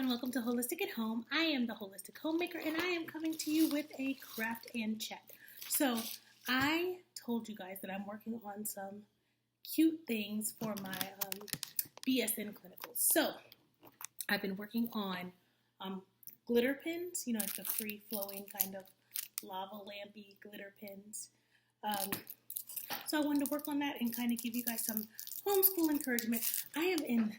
and welcome to Holistic at Home. I am the Holistic Homemaker, and I am coming to you with a craft and chat. So, I told you guys that I'm working on some cute things for my BSN clinicals. So, I've been working on glitter pins, like the free-flowing kind of lava lampy glitter pins. So, I wanted to work on that and kind of give you guys some homeschool encouragement. I am in,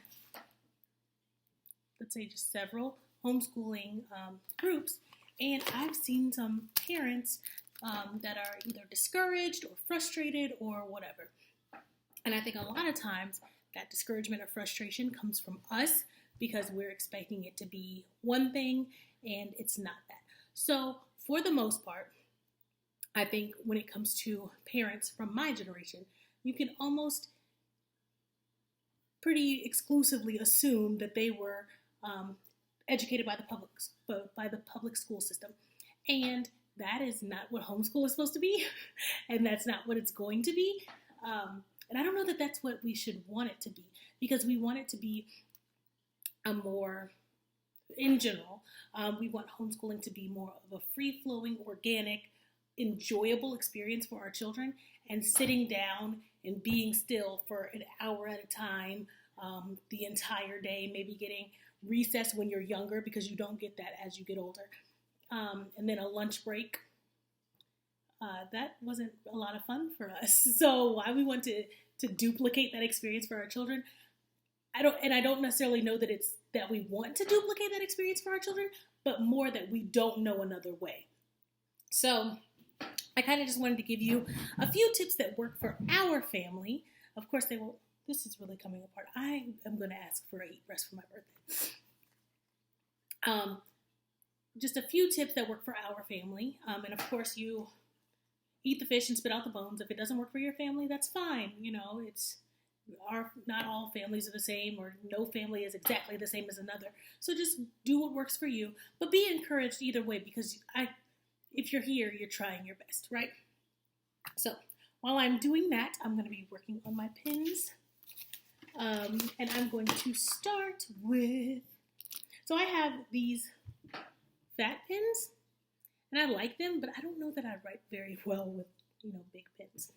let's say, just several homeschooling groups, and I've seen some parents that are either discouraged or frustrated or whatever. And I think a lot of times that discouragement or frustration comes from us because we're expecting it to be one thing and it's not that. So for the most part, I think when it comes to parents from my generation, you can almost pretty exclusively assume that they were educated by the public school system, and that is not what homeschool is supposed to be, and that's not what it's going to be. And I don't know that that's what we should want it to be, because we want it to be in general, we want homeschooling to be more of a free-flowing, organic, enjoyable experience for our children, and sitting down and being still for an hour at a time, the entire day, maybe getting recess when you're younger because you don't get that as you get older, and then a lunch break. That wasn't a lot of fun for us. So why we want to duplicate that experience for our children, I don't necessarily know that we want to duplicate that experience for our children, but more that we don't know another way. So I kind of just wanted to give you a few tips that work for our family. Of course, this is really coming apart. I am going to ask for a eat rest for my birthday. Just a few tips that work for our family. And of course, you eat the fish and spit out the bones. If it doesn't work for your family, that's fine. Not all families are the same, or no family is exactly the same as another. So just do what works for you, but be encouraged either way, because if you're here, you're trying your best, right? So while I'm doing that, I'm going to be working on my pins. And I'm going to start with, so I have these fat pins, and I like them, but I don't know that I write very well with, big pins.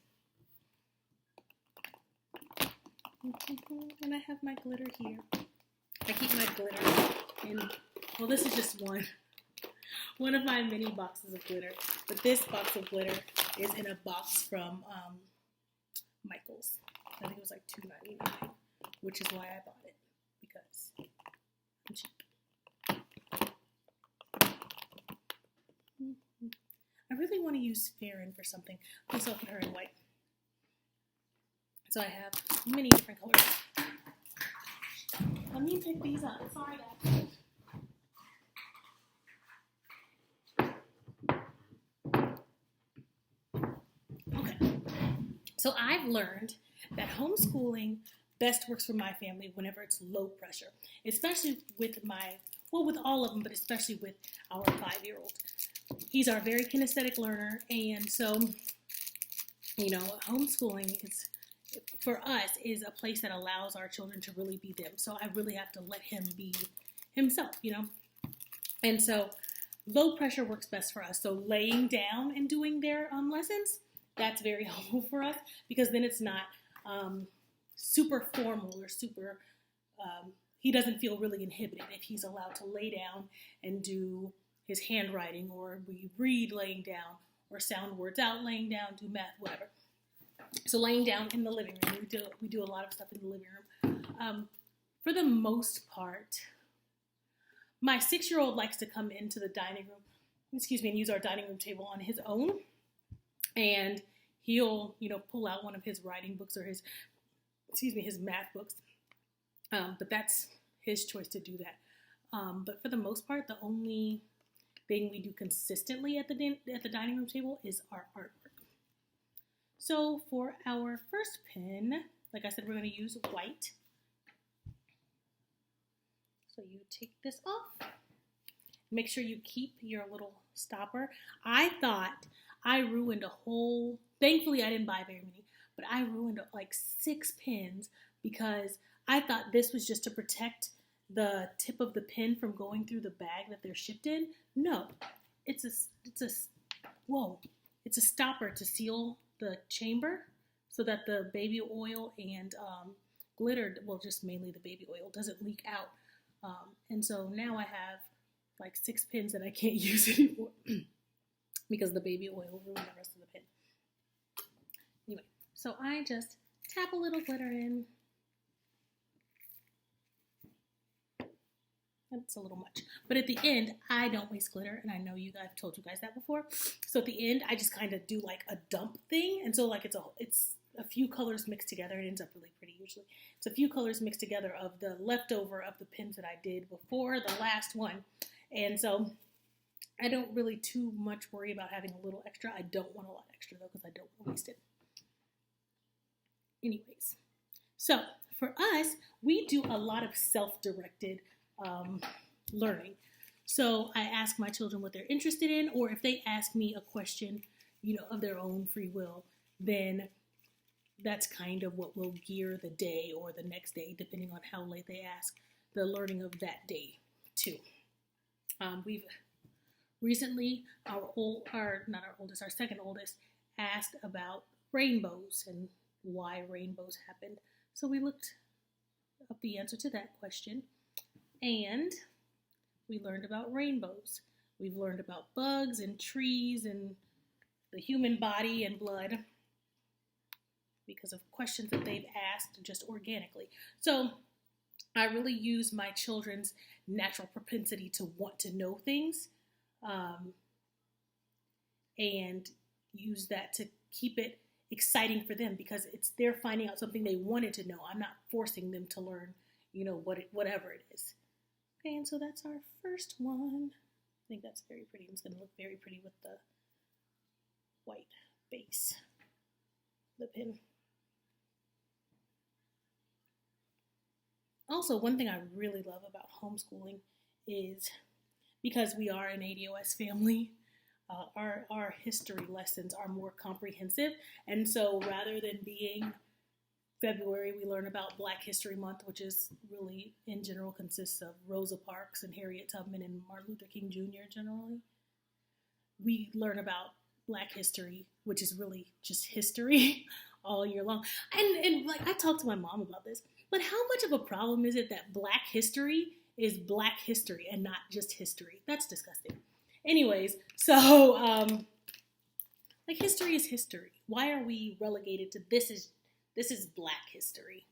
And I have my glitter here. I keep my glitter in, well, this is just one of my mini boxes of glitter, but this box of glitter is in a box from Michael's. I think it was like $2.99, which is why I bought it, because I'm cheap. I really want to use Fairyn for something. Please open her in white. So I have many different colors. Let me pick these up. Sorry, guys. Okay. So I've learned that homeschooling best works for my family whenever it's low pressure, especially with with all of them, but especially with our 5-year-old. He's our very kinesthetic learner, and so, homeschooling for us is a place that allows our children to really be them. So I really have to let him be himself, And so low pressure works best for us. So laying down and doing their lessons, that's very helpful for us, because then it's not super formal or super, he doesn't feel really inhibited if he's allowed to lay down and do his handwriting, or we read laying down, or sound words out laying down, do math, whatever. So laying down in the living room, we do a lot of stuff in the living room. For the most part, my 6-year-old likes to come into the dining room, and use our dining room table on his own, and he'll, pull out one of his writing books or his math books. But that's his choice to do that. But for the most part, the only thing we do consistently at the dining room table is our artwork. So for our first pin, like I said, we're going to use white. So you take this off. Make sure you keep your little stopper. I thought I ruined thankfully I didn't buy very many, but I ruined like 6 pins because I thought this was just to protect the tip of the pin from going through the bag that they're shipped in. No, it's a whoa, it's a stopper to seal the chamber so that the baby oil and glitter, well, just mainly the baby oil, doesn't leak out. And so now I have like 6 pins that I can't use anymore because the baby oil ruined the rest of the pin. Anyway, so I just tap a little glitter in. That's a little much. But at the end, I don't waste glitter, and I know I've told you guys that before. So at the end, I just kind of do like a dump thing, and so like it's a few colors mixed together. It ends up really pretty usually. It's a few colors mixed together of the leftover of the pins that I did before the last one, and so I don't really too much worry about having a little extra. I don't want a lot extra though because I don't want to waste it. Anyways, so for us, we do a lot of self-directed learning. So I ask my children what they're interested in, or if they ask me a question, of their own free will, then that's kind of what will gear the day or the next day, depending on how late they ask, the learning of that day too. We've recently, our second oldest asked about rainbows and why rainbows happened. So we looked up the answer to that question. And we learned about rainbows. We've learned about bugs and trees and the human body and blood because of questions that they've asked just organically. So I really use my children's natural propensity to want to know things and use that to keep it exciting for them because they're finding out something they wanted to know. I'm not forcing them to learn, whatever it is. Okay, and so that's our first one. I think that's very pretty. It's going to look very pretty with the white base, the pin. Also, one thing I really love about homeschooling is because we are an ADOS family, our history lessons are more comprehensive. And so rather than being February, we learn about Black History Month, which is really, in general, consists of Rosa Parks and Harriet Tubman and Martin Luther King Jr. generally. We learn about Black history, which is really just history all year long. And like I talked to my mom about this, but how much of a problem is it that Black history is Black history and not just history? That's disgusting. Anyways, so like history is history. Why are we relegated to this is Black history?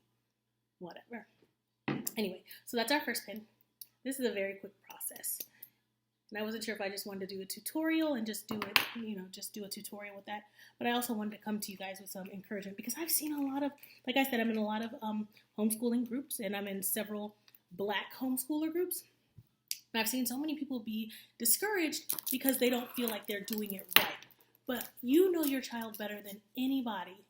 Whatever. Anyway, so that's our first pin. This is a very quick process. And I wasn't sure if I just wanted to do a tutorial and just do it, just do a tutorial with that. But I also wanted to come to you guys with some encouragement because I've seen a lot of, like I said, I'm in a lot of homeschooling groups and I'm in several Black homeschooler groups. And I've seen so many people be discouraged because they don't feel like they're doing it right. But you know your child better than anybody.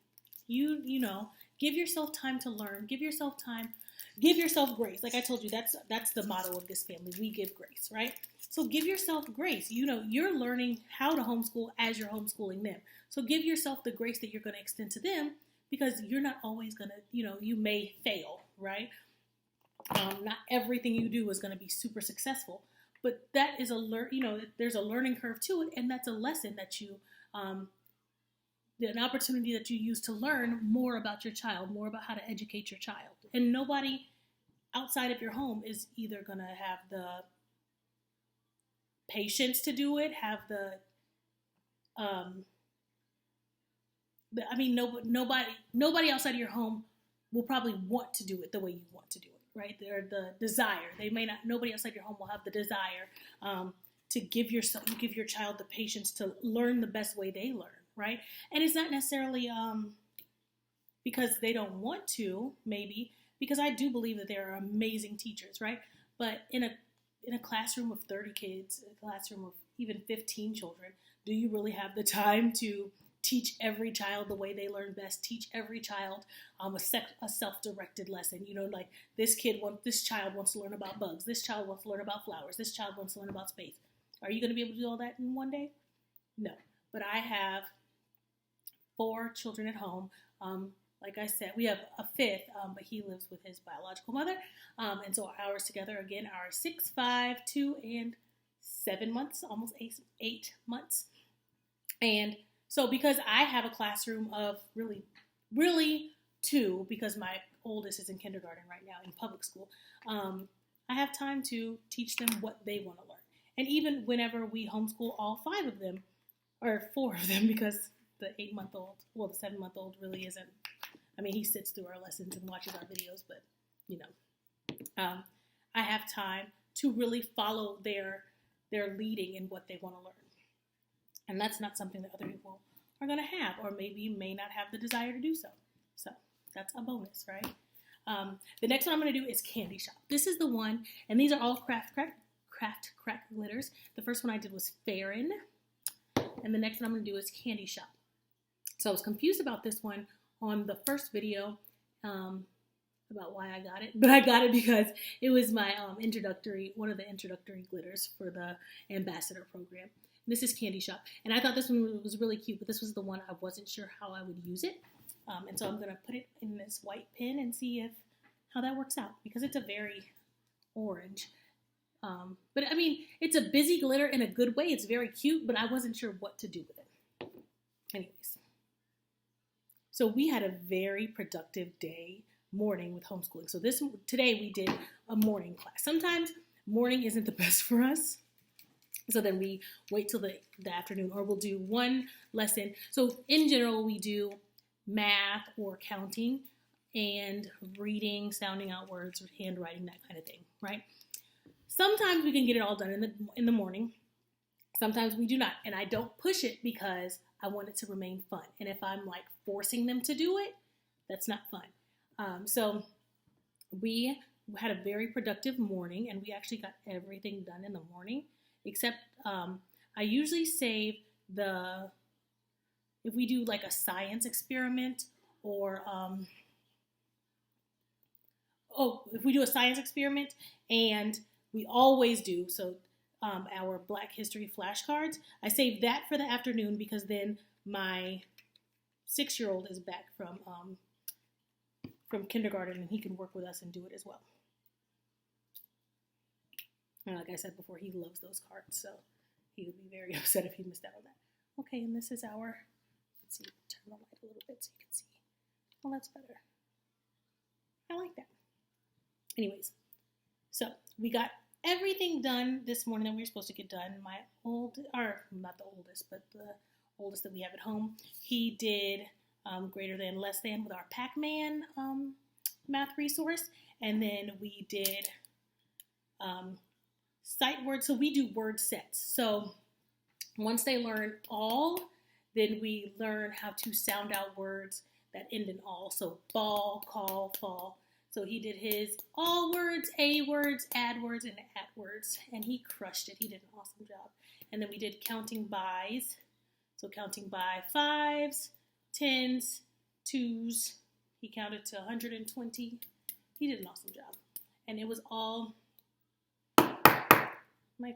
You know, give yourself time to learn. Give yourself time. Give yourself grace. Like I told you, that's the motto of this family. We give grace, right? So give yourself grace. You're learning how to homeschool as you're homeschooling them. So give yourself the grace that you're going to extend to them because you're not always going to, you may fail, right? Not everything you do is going to be super successful, but that is there's a learning curve to it, and that's a lesson that you, an opportunity that you use to learn more about your child, more about how to educate your child. And nobody outside of your home is either going to have the patience to do it, have nobody outside of your home will probably want to do it the way you want to do it, right? They're the desire. Nobody outside your home will have the desire to give your child the patience to learn the best way they learn, right? And it's not necessarily because they don't want to, maybe, because I do believe that there are amazing teachers, right? But in a classroom of 30 kids, a classroom of even 15 children, do you really have the time to teach every child the way they learn best? Teach every child a self-directed lesson. Like this child wants to learn about bugs. This child wants to learn about flowers. This child wants to learn about space. Are you going to be able to do all that in one day? No. But I have 4 children at home. like I said, we have a fifth, but he lives with his biological mother. And so our hours together, again, are 6, 5, 2, and 7 months, almost 8 months. And so because I have a classroom of really 2, because my oldest is in kindergarten right now in public school, I have time to teach them what they want to learn. And even whenever we homeschool all 5 of them, or 4 of them, because the 8-month-old, well, the 7-month-old really isn't, I mean, he sits through our lessons and watches our videos, but, you know, I have time to really follow their leading in what they want to learn. And that's not something that other people are going to have, or maybe may not have the desire to do so. So that's a bonus, right? The next one I'm going to do is Candy Shop. This is the one, and these are all Kraft Krack glitters. The first one I did was Fairyn, and the next one I'm going to do is Candy Shop. So I was confused about this one on the first video about why I got it, but I got it because it was my one of the introductory glitters for the ambassador program. This is Candy Shop, and I thought this one was really cute, but this was the one I wasn't sure how I would use it, and so I'm going to put it in this white pen and see how that works out, because it's a very orange, but I mean, it's a busy glitter in a good way. It's very cute, but I wasn't sure what to do with it. Anyways, so we had a very productive morning with homeschooling. So today we did a morning class. Sometimes morning isn't the best for us, so then we wait till the afternoon, or we'll do one lesson. So in general, we do math or counting and reading, sounding out words, or handwriting, that kind of thing, right? Sometimes we can get it all done in the morning. Sometimes we do not, and I don't push it because I want it to remain fun. And if I'm like forcing them to do it, that's not fun. So we had a very productive morning, and we actually got everything done in the morning, except I usually save if we do like a science experiment, or if we do a science experiment, and we always do, so our Black History flashcards, I save that for the afternoon, because then my 6-year-old is back from kindergarten, and he can work with us and do it as well. And like I said before, he loves those cards, so he would be very upset if he missed out on that. Okay, and this is let's see, turn the light a little bit so you can see. Well, that's better. I like that. Anyways, so we got everything done this morning that we were supposed to get done. Not the oldest, but the oldest that we have at home, he did greater than, less than with our Pac-Man math resource. And then we did sight words. So we do word sets. So once they learn all, then we learn how to sound out words that end in all. So ball, call, fall. So he did his all words, a words, add words, and at words, and he crushed it. He did an awesome job. And then we did counting bys. So counting by 5s, 10s, 2s. He counted to 120. He did an awesome job. And it was all, my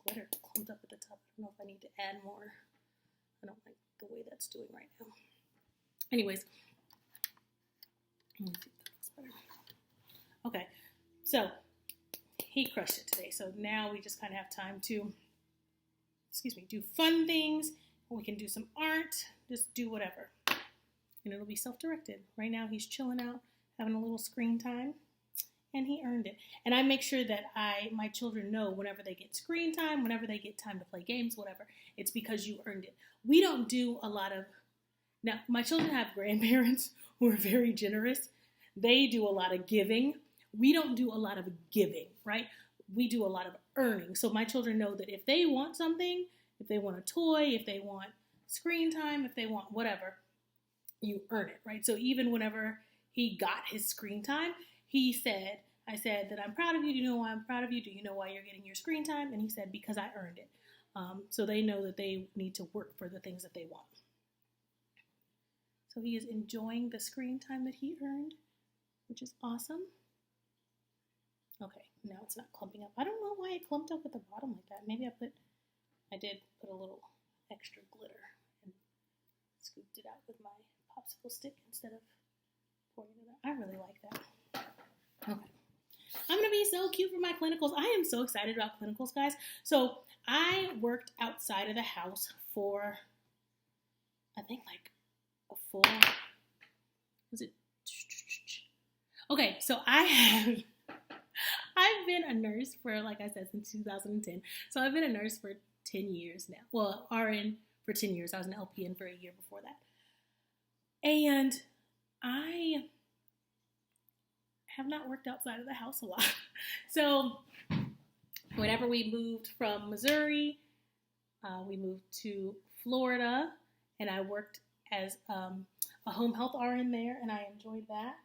glitter clumped up at the top. I don't know if I need to add more. I don't like the way that's doing right now. Anyways, let me see if that looks better. Okay, so he crushed it today. So now we just kind of have time to, do fun things. We can do some art, just do whatever. And it'll be self-directed. Right now he's chilling out, having a little screen time, and he earned it. And I make sure that my children know whenever they get screen time, whenever they get time to play games, whatever, it's because you earned it. We don't do a lot of, now my children have grandparents who are very generous. They do a lot of giving. We don't do a lot of giving, right? We do a lot of earning. So my children know that if they want something, if they want a toy, if they want screen time, if they want whatever, you earn it, right? So even whenever he got his screen time, I said that I'm proud of you. Do you know why I'm proud of you? Do you know why you're getting your screen time? And he said, because I earned it. So they know that they need to work for the things that they want. So he is enjoying the screen time that he earned, which is awesome. Okay, now it's not clumping up. I don't know why it clumped up at the bottom like that. Maybe I did put a little extra glitter and scooped it out with my popsicle stick instead of I really like that. Okay. I'm going to be so cute for my clinicals. I am so excited about clinicals, guys. So I worked outside of the house for, I think like a full, was it? Okay, so I've been a nurse for, like I said, since 2010. So I've been a nurse for 10 years now. Well, RN for 10 years. I was an LPN for a year before that. And I have not worked outside of the house a lot. So whenever we moved from Missouri, we moved to Florida, and I worked as a home health RN there, and I enjoyed that.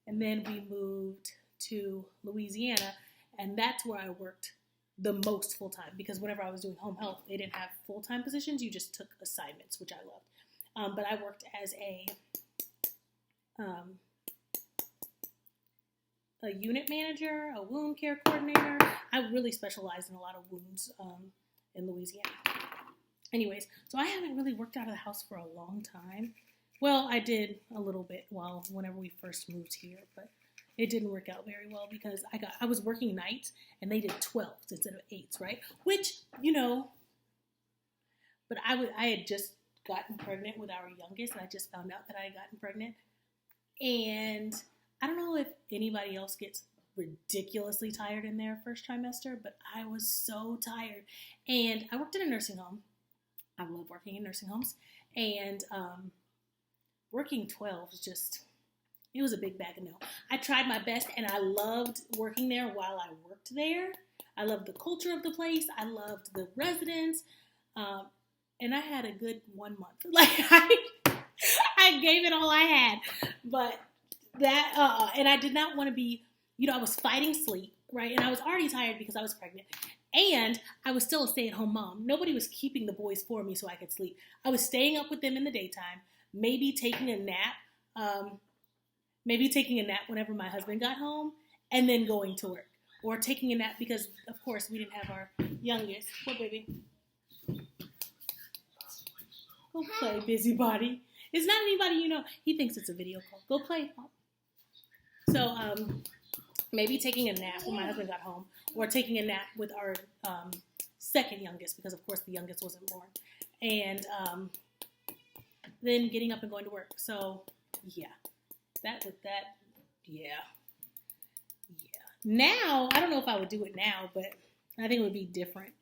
And then we moved to Louisiana, and that's where I worked the most full-time, because whenever I was doing home health, they didn't have full-time positions. You just took assignments, which I loved. But I worked as a unit manager, a wound care coordinator. I really specialized in a lot of wounds in Louisiana. Anyways, so I haven't really worked out of the house for a long time. Well, I did a little bit whenever we first moved here, but it didn't work out very well because I was working nights and they did 12s instead of 8s, right? Which, but I had just gotten pregnant with our youngest, and I just found out that I had gotten pregnant. And I don't know if anybody else gets ridiculously tired in their first trimester, but I was so tired. And I worked in a nursing home. I love working in nursing homes. And working 12s it was a big bag of no. I tried my best, and I loved working there while I worked there. I loved the culture of the place. I loved the residents. And I had a good 1 month. Like, I gave it all I had. But that, and I did not want to be, I was fighting sleep, right? And I was already tired because I was pregnant. And I was still a stay-at-home mom. Nobody was keeping the boys for me so I could sleep. I was staying up with them in the daytime, maybe taking a nap whenever my husband got home, and then going to work. Or taking a nap because, of course, we didn't have our youngest. What, baby? Go play, busybody. It's not anybody you know. He thinks it's a video call. Go play, Pop. So, maybe taking a nap when my husband got home, or taking a nap with our second youngest, because of course the youngest wasn't born, and then getting up and going to work. So yeah, Now I don't know if I would do it now, but I think it would be different.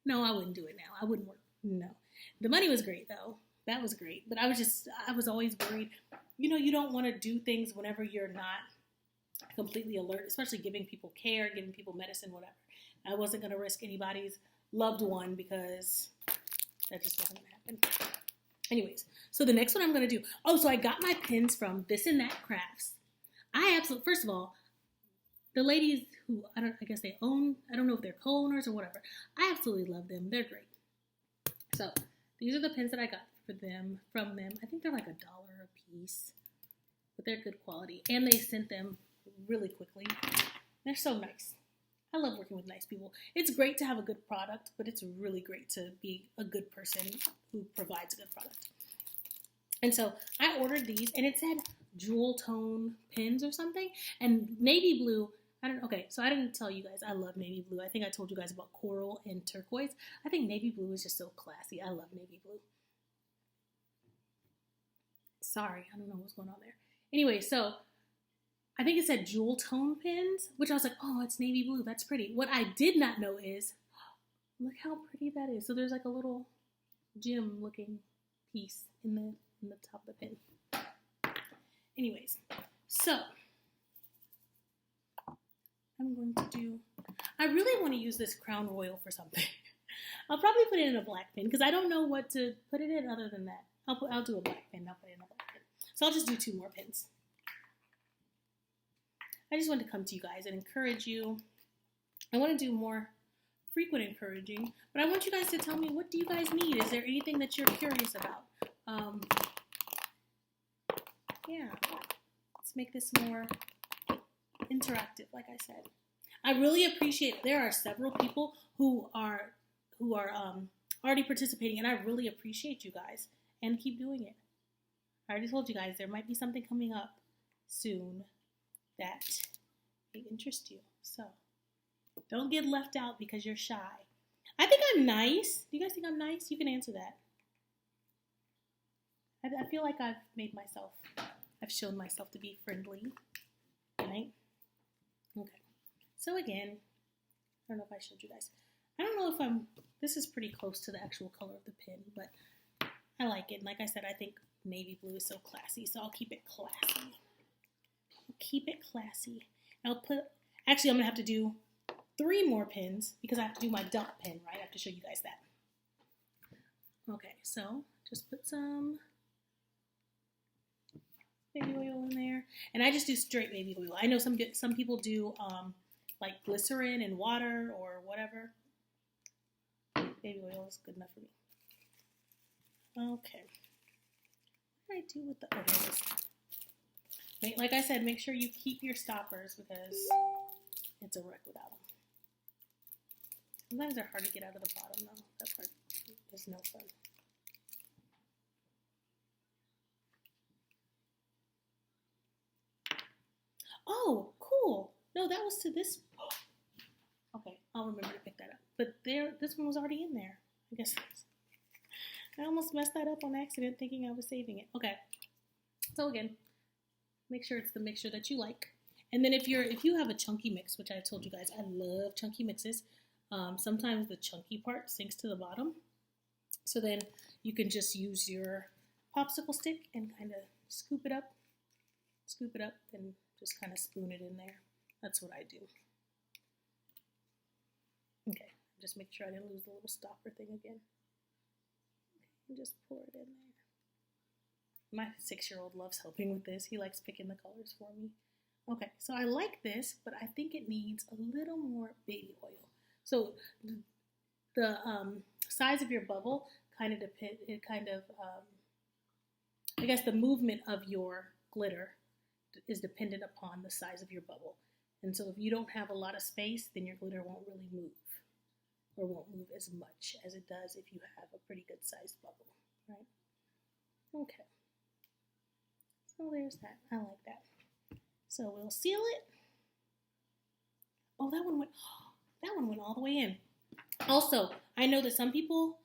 No, I wouldn't do it now. I wouldn't work. No, the money was great though. That was great, but I was always worried. You don't want to do things whenever you're not completely alert, especially giving people care, giving people medicine, whatever. I wasn't going to risk anybody's loved one because that just wasn't going to happen. Anyways, so the next one I'm going to do. Oh, so I got my pins from This and That Crafts. First of all, the ladies who, I guess they own, I don't know if they're co-owners or whatever. I absolutely love them. They're great. So these are the pins that I got from them. I think they're like $1 a piece, but they're good quality. And they sent them really quickly. They're so nice. I love working with nice people. It's great to have a good product, but it's really great to be a good person who provides a good product. And so I ordered these, and it said jewel tone pins or something, and navy blue. So I didn't tell you guys I love navy blue. I think I told you guys about coral and turquoise. I think navy blue is just so classy. I love navy blue. Sorry, I don't know what's going on there. Anyway, so I think it said jewel tone pins, which I was like, oh, it's navy blue. That's pretty. What I did not know is, look how pretty that is. So there's like a little gem looking piece in the top of the pin. Anyways, so I really want to use this Crown Royal for something. I'll probably put it in a black pin because I don't know what to put it in other than that. I'll do a black pin. I'll put it in a black pin. So I'll just do 2 more pins. I just want to come to you guys and encourage you. I want to do more frequent encouraging, but I want you guys to tell me, what do you guys need? Is there anything that you're curious about? Yeah, let's make this more interactive, like I said. I really appreciate, there are several people who are already participating, and I really appreciate you guys, and keep doing it. I already told you guys there might be something coming up soon that may interest you. So don't get left out because you're shy. I think I'm nice. Do you guys think I'm nice? You can answer that. I feel like I've shown myself to be friendly, right? Okay. So again, I don't know if I showed you guys. I don't know if this is pretty close to the actual color of the pin, but I like it. And like I said, I think navy blue is so classy, so I'll keep it classy. Keep it classy. I'm going to have to do 3 more pins because I have to do my dump pin, right? I have to show you guys that. Okay, so just put some baby oil in there. And I just do straight baby oil. I know some people do like glycerin and water or whatever. Baby oil is good enough for me. Okay. What do I do with the oils? Like I said, make sure you keep your stoppers because it's a wreck without them. Sometimes they're hard to get out of the bottom though. That part is no fun. Oh, cool. No, that was to this. Okay, I'll remember to pick that up. But this one was already in there. I guess I almost messed that up on accident thinking I was saving it. Okay. So again, make sure it's the mixture that you like. And then if you have a chunky mix, which I told you guys, I love chunky mixes. Sometimes the chunky part sinks to the bottom. So then you can just use your popsicle stick and kind of scoop it up, and just kind of spoon it in there. That's what I do. Okay, just make sure I didn't lose the little stopper thing again. Okay, and just pour it in there. My 6-year-old loves helping with this. He likes picking the colors for me. Okay, so I like this, but I think it needs a little more baby oil. So the size of your bubble kind of depends. I guess the movement of your glitter is dependent upon the size of your bubble. And so if you don't have a lot of space, then your glitter won't really move, or won't move as much as it does if you have a pretty good sized bubble, right? Okay. So there's that. I like that. So we'll seal it. Oh, that one went all the way in. Also, I know that some people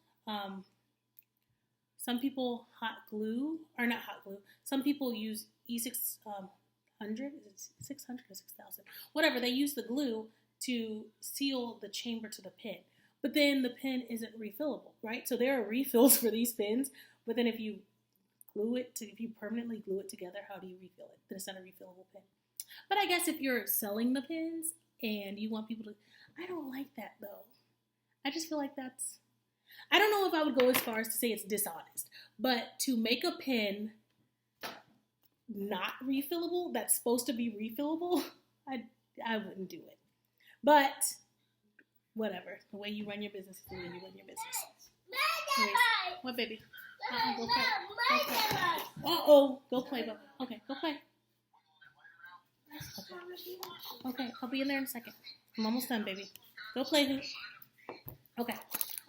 hot glue, or not hot glue, some people use E600, is it 600 or 6,000? Whatever, they use the glue to seal the chamber to the pin. But then the pin isn't refillable, right? So there are refills for these pins, but then if you permanently glue it together, how do you refill it? Then it's not a refillable pin. But I guess if you're selling the pins and you want people to, I don't like that though. I just feel like I don't know if I would go as far as to say it's dishonest, but to make a pin not refillable, that's supposed to be refillable, I wouldn't do it. But whatever, the way you run your business is the way you run your business. Anyways, what baby? Go play. Go play, Bubba. Okay, go play. Okay, I'll be in there in a second. I'm almost done, baby. Go play. Okay,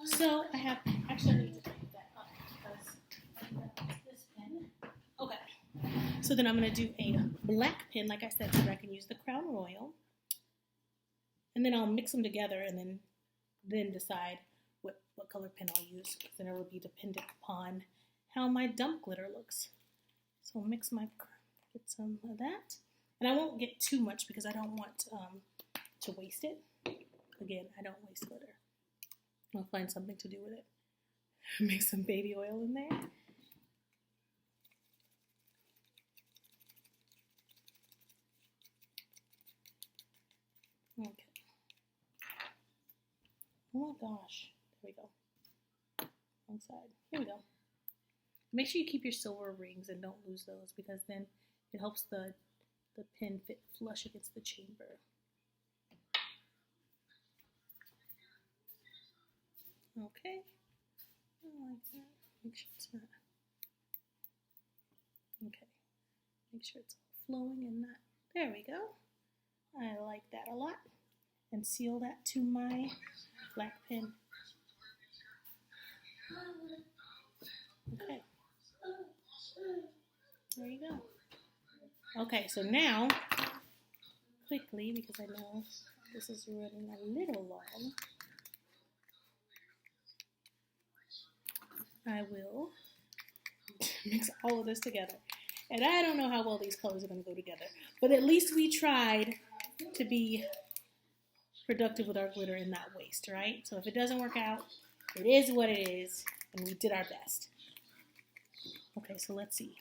so I have, actually I need to pick that up because this pen. Okay, so then I'm going to do a black pen, like I said, so that I can use the Crown Royal. And then I'll mix them together and then decide what color pen I'll use. Because then it will be dependent upon how my dump glitter looks. So I'll get some of that. And I won't get too much because I don't want to waste it. Again, I don't waste glitter. I'll find something to do with it. Make some baby oil in there. Okay. Oh my gosh. There we go. One side. Here we go. Make sure you keep your silver rings and don't lose those because then it helps the pin fit flush against the chamber. Okay. I like that. Make sure it's not. Okay. Make sure it's flowing and not. There we go. I like that a lot. And seal that to my black pen. Okay. There you go. Okay, so now, quickly, because I know this is running a little long, I will mix all of this together. And I don't know how well these colors are going to go together, but at least we tried to be productive with our glitter and not waste, right? So if it doesn't work out, it is what it is, and we did our best. Okay, so let's see.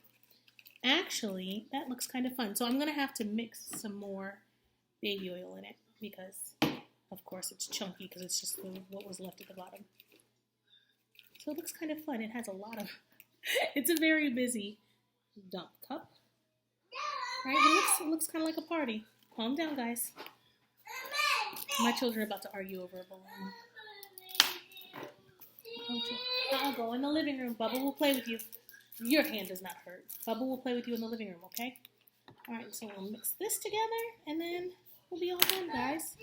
Actually, that looks kind of fun. So I'm going to have to mix some more baby oil in it because, of course, it's chunky because it's just what was left at the bottom. So it looks kind of fun. It has a lot of, it's a very busy dump cup. Right? It looks kind of like a party. Calm down, guys. My children are about to argue over a balloon. I'll go in the living room. Bubba will play with you. Your hand does not hurt. Bubba will play with you in the living room, okay? All right, so we'll mix this together, and then we'll be all done, guys.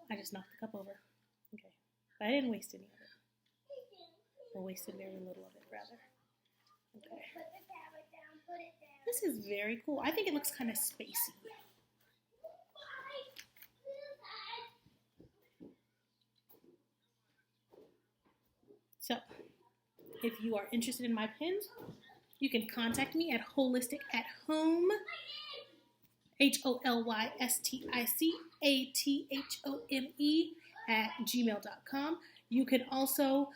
I just knocked the cup over. Okay. But I didn't waste any of it. I wasted very little of it, rather. Okay. This is very cool. I think it looks kind of spacey. So, if you are interested in my pins, you can contact me at holistic@home, HOLYSTICATHOME @gmail.com. You can also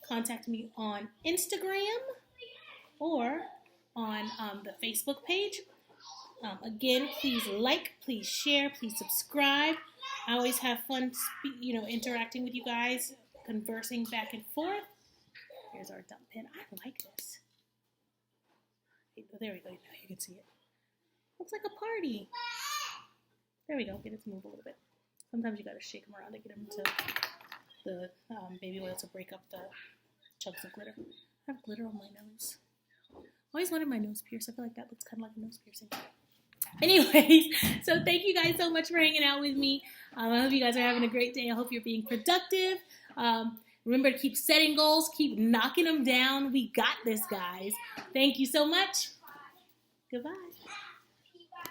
contact me on Instagram or on the Facebook page. Again, please like, please share, please subscribe. I always have fun, interacting with you guys, conversing back and forth. Here's our dump pin. I like this. There we go. Now you can see it. Looks like a party. There we go. Get it to move a little bit. Sometimes you got to shake them around to get them to the baby oil to break up the chunks of glitter. I have glitter on my nose. I always wanted my nose pierced. I feel like that looks kind of like a nose piercing. Anyways, so thank you guys so much for hanging out with me. I hope you guys are having a great day. I hope you're being productive. Remember to keep setting goals, keep knocking them down. We got this, guys. Thank you so much. Goodbye.